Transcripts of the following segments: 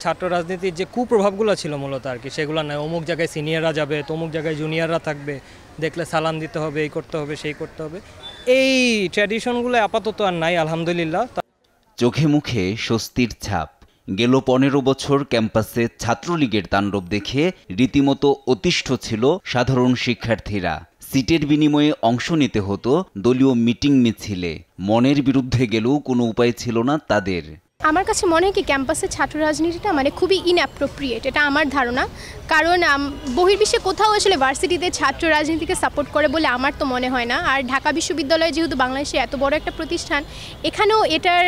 ছাত্র রাজনীতির যে কুপ্রভাবগুলো ছিল মূলত আর কি সেগুলো নয়, অমুক জায়গায় সিনিয়ররা যাবে, তমুক জায়গায় জুনিয়ররা থাকবে, দেখলে সালাম দিতে হবে, এই করতে হবে, সেই করতে হবে, এই ট্র্যাডিশনগুলো আপাতত আর নাই আলহামদুলিল্লাহ। চোখে মুখে স্বস্তির ছাপ। গেল 15 বছর ক্যাম্পাসে ছাত্রলীগের তাণ্ডব দেখে রীতিমতো অতিষ্ঠ ছিল সাধারণ শিক্ষার্থীরা। সিটের বিনিময়ে অংশ নিতে হতো দলীয় মিটিং মিছিলে। মনের বিরুদ্ধে গেলেও কোনো উপায় ছিল না তাদের। আমার কাছে মনে হয় কি ক্যাম্পাসে ছাত্র রাজনীতিটা খুবই ইনঅ্যাপ্রোপ্রিয়েট, এটা আমার ধারণা। কারণ বহির্বিশ্বে কোথাও আসলে ভার্সিটিতে ছাত্র রাজনীতিকে সাপোর্ট করে বলে আমার তো মনে হয় না। আর ঢাকা বিশ্ববিদ্যালয় যেহেতু বাংলাদেশে এত বড় একটা প্রতিষ্ঠান, এখানেও এটার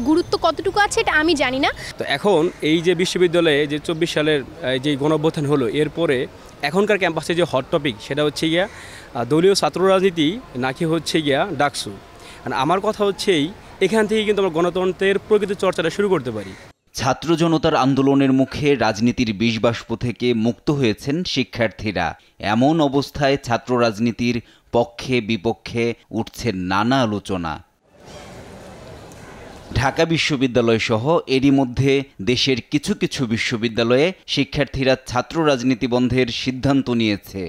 গুরুত্ব কতটুকু আছে এটা আমি জানি না। তো এখন এই যে বিশ্ববিদ্যালয়ে যে 24 সালের যে গণঅভ্যুত্থান হলো, এরপরে এখনকার ক্যাম্পাসে যে হট টপিক সেটা হচ্ছে গিয়া দলীয় ছাত্র রাজনীতি নাকি হচ্ছে গিয়া ডাকসু। আমার কথা হচ্ছেই এখান থেকে কিন্তু আমরা গণতন্ত্রের প্রকৃত চর্চাটা শুরু করতে পারি। ছাত্র জনতার আন্দোলনের মুখে রাজনীতির বিষবাষ্প থেকে মুক্ত হয়েছেন শিক্ষার্থীরা। এমন অবস্থায় ছাত্র রাজনীতির পক্ষে বিপক্ষে উঠছে নানা আলোচনা। ঢাকা বিশ্ববিদ্যালয় সহ এরই মধ্যে দেশের কিছু কিছু বিশ্ববিদ্যালয়ে শিক্ষার্থীরা ছাত্র রাজনীতি বন্ধের সিদ্ধান্ত নিয়েছে।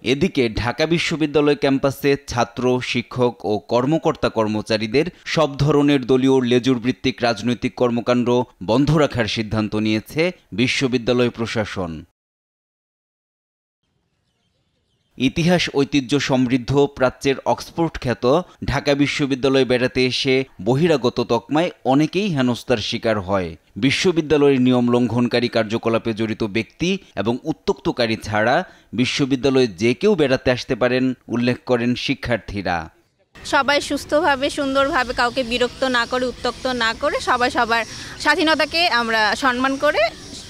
এদিকে ঢাকা বিশ্ববিদ্যালয় ক্যাম্পাসে ছাত্র, শিক্ষক ও কর্মকর্তা কর্মচারীদের সব ধরনের দলীয় লেজুরভিত্তিক রাজনৈতিক কর্মকাণ্ড বন্ধ রাখার সিদ্ধান্ত নিয়েছে বিশ্ববিদ্যালয় প্রশাসন। ইতিহাস ঐতিহ্য সমৃদ্ধ প্রাচ্যের অক্সফোর্ড খ্যাত ঢাকা বিশ্ববিদ্যালয়ে বেড়াতে এসে বহিরাগত তকমায় অনেকেই হেনস্থার শিকার হয়। বিশ্ববিদ্যালয়ের নিয়ম লঙ্ঘনকারী কার্যকলাপে জড়িত ব্যক্তি এবং উত্ত্যক্তকারী ছাড়া বিশ্ববিদ্যালয়ে যে কেউ বেড়াতে আসতে পারেন উল্লেখ করেন শিক্ষার্থীরা। সবাই সুস্থভাবে সুন্দরভাবে, কাউকে বিরক্ত না করে, উত্ত্যক্ত না করে, সবাই সবার স্বাধীনতাকে আমরা সম্মান করে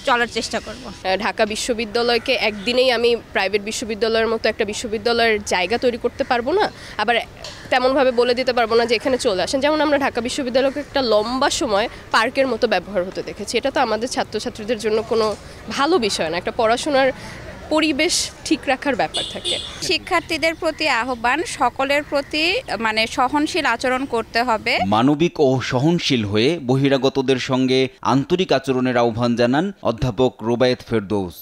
চলার চেষ্টা করব। ঢাকা বিশ্ববিদ্যালয়কে একদিনেই আমি প্রাইভেট বিশ্ববিদ্যালয়ের মতো একটা বিশ্ববিদ্যালয়ের জায়গা তৈরি করতে পারবো না, আবার তেমনভাবে বলে দিতে পারবো না যে এখানে চলে আসেন। যেমন আমরা ঢাকা বিশ্ববিদ্যালয়কে একটা লম্বা সময় পার্কের মতো ব্যবহার হতে দেখেছি। এটা তো আমাদের ছাত্রছাত্রীদের জন্য কোনো ভালো বিষয় না। একটা পড়াশোনার পরিবেশ ঠিক রাখার ব্যাপার থাকে। শিক্ষার্থীদের প্রতি আহ্বান, সকলের প্রতি সহনশীল আচরণ করতে হবে। মানবিক ও সহনশীল হয়ে বহিরাগতদের সঙ্গে আন্তরিক আচরণের আহ্বান জানান অধ্যাপক রুবায়েত ফেরদৌস।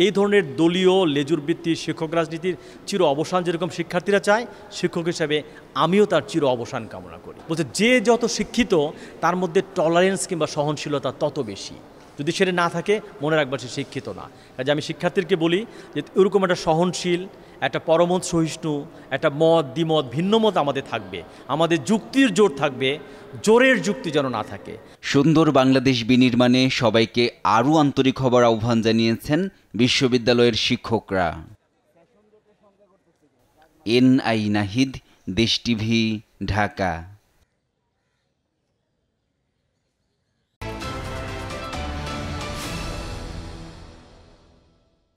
এই ধরনের দলীয় লেজুরভিত্তিক শিক্ষক রাজনীতির চির অবসান যেরকম শিক্ষার্থীরা চায়, শিক্ষক হিসেবে আমিও তার চির অবসান কামনা করি। বলছে যে যত শিক্ষিত তার মধ্যে টলারেন্স কিংবা সহনশীলতা তত বেশি। যদি সেটা না থাকে মনে রাখবার সে শিক্ষিত না। কাজে আমি শিক্ষার্থীকে বলি যে এরকম একটা সহনশীল, একটা পরমত সহিষ্ণু, একটা মত দ্বিমত ভিন্ন মত আমাদের থাকবে, আমাদের যুক্তির জোর থাকবে, জোরের যুক্তি যেন না থাকে। সুন্দর বাংলাদেশ বিনির্মাণে সবাইকে আরও আন্তরিক হবার আহ্বান জানিয়েছেন বিশ্ববিদ্যালয়ের শিক্ষকরা। NI নাহিদ, দেশ টিভি, ঢাকা।